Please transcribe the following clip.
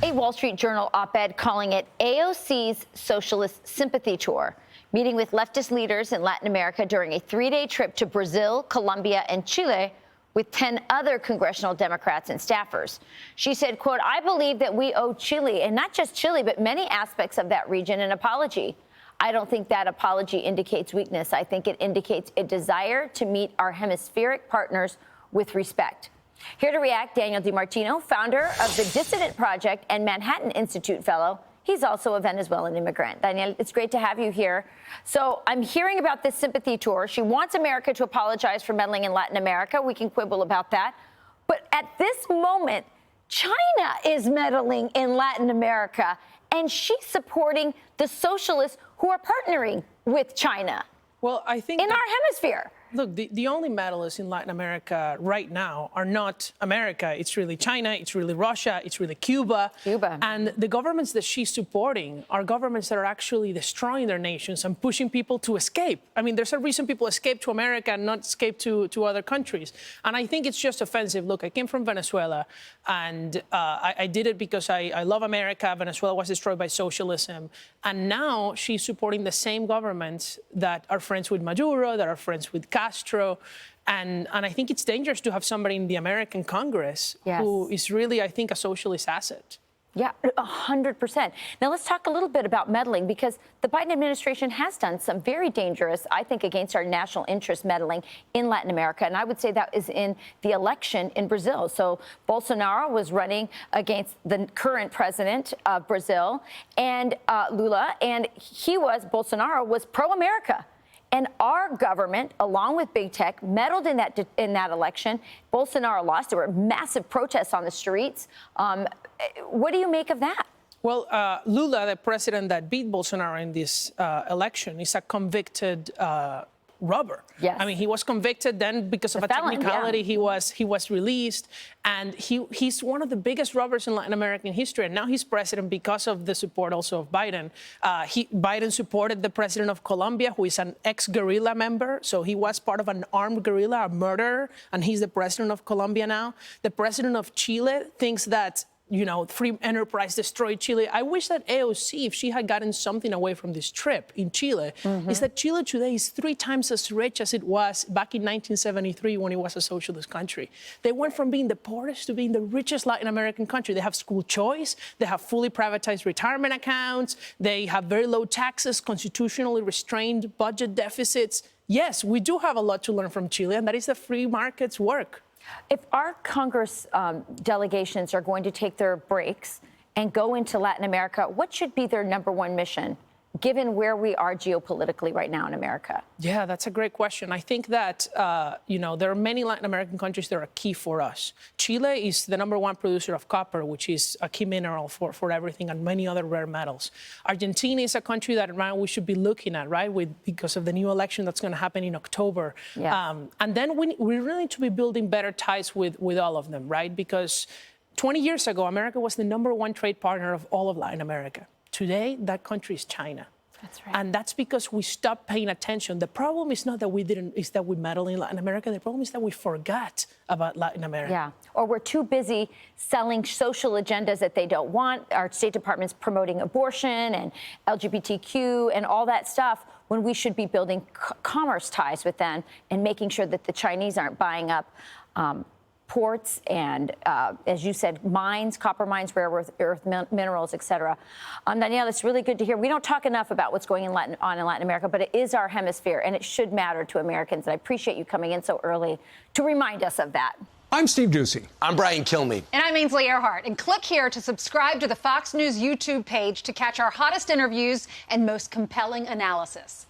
A Wall Street Journal op-ed calling it AOC's socialist sympathy tour, meeting with leftist leaders in Latin America during a 3-day trip to Brazil, Colombia, and Chile with 10 other congressional Democrats and staffers. She said, quote, "I believe that we owe Chile, and not just Chile, but many aspects of that region, an apology. I don't think that apology indicates weakness. I think it indicates a desire to meet our hemispheric partners with respect." Here to react, Daniel Di Martino, founder of the Dissident Project and Manhattan Institute fellow. He's also a Venezuelan immigrant. Daniel, it's great to have you here. So I'm hearing about this sympathy tour. She wants America to apologize for meddling in Latin America. We can quibble about that. But at this moment, China is meddling in Latin America, and she's supporting the socialists who are partnering with China. Well, I think in our hemisphere. Look, the only medalists in Latin America right now are not America. It's really China, it's really Russia, it's really Cuba. And the governments that she's supporting are governments that are actually destroying their nations and pushing people to escape. I mean, there's a reason people escape to America and not escape to other countries. And I think it's just offensive. Look, I came from Venezuela, and I did it because I love America. Venezuela was destroyed by socialism. And now she's supporting the same governments that are friends with Maduro, that are friends with Castro. And I think it's dangerous to have somebody in the American Congress who is really, I think, a socialist asset. Yeah, 100%. Now, let's talk a little bit about meddling, because the Biden administration has done some very dangerous, I think, against our national interest meddling in Latin America. And I would say that is in the election in Brazil. So Bolsonaro was running against the current president of Brazil, and Lula, and Bolsonaro was pro-America. And our government, along with big tech, meddled in that election. Bolsonaro lost. There were massive protests on the streets. What do you make of that? Well, Lula, the president that beat Bolsonaro in this election, is a convicted robber. Yes. I mean, he was convicted, then because of a technicality, he was released, and he's one of the biggest robbers in Latin American history. And now he's president because of the support also of Biden. Biden supported the president of Colombia, who is an ex-guerrilla member. So he was part of an armed guerrilla, a murderer, and he's the president of Colombia now. The president of Chile thinks that, you know, free enterprise destroyed Chile. I wish that AOC, if she had gotten something away from this trip in Chile, is that Chile today is 3 times as rich as it was back in 1973 when it was a socialist country. They went from being the poorest to being the richest Latin American country. They have school choice. They have fully privatized retirement accounts. They have very low taxes, constitutionally restrained budget deficits. Yes, we do have a lot to learn from Chile, and that is the free market's work. If our Congress delegations are going to take their breaks and go into Latin America, what should be their #1 mission, given where we are geopolitically right now in America? Yeah, that's a great question. I think that, you know, there are many Latin American countries that are key for us. Chile is the #1 producer of copper, which is a key mineral for everything, and many other rare metals. Argentina is a country that we should be looking at, right, because of the new election that's going to happen in October. Yes. And then we really need to be building better ties with all of them, right? Because 20 years ago, America was the #1 trade partner of all of Latin America. Today, that country is China. That's right. And that's because we stopped paying attention. The problem is not that is that we meddle in Latin America. The problem is that we forgot about Latin America. Yeah, or we're too busy selling social agendas that they don't want. Our State Department's promoting abortion and LGBTQ and all that stuff, when we should be building commerce ties with them and making sure that the Chinese aren't buying up ports and, as you said, mines, copper mines, rare earth minerals, et cetera. Danielle, it's really good to hear. We don't talk enough about what's going on in Latin America, but it is our hemisphere, and it should matter to Americans. And I appreciate you coming in so early to remind us of that. I'm Steve Doocy. I'm Brian Kilmeade. And I'm Ainsley Earhart. And click here to subscribe to the Fox News YouTube page to catch our hottest interviews and most compelling analysis.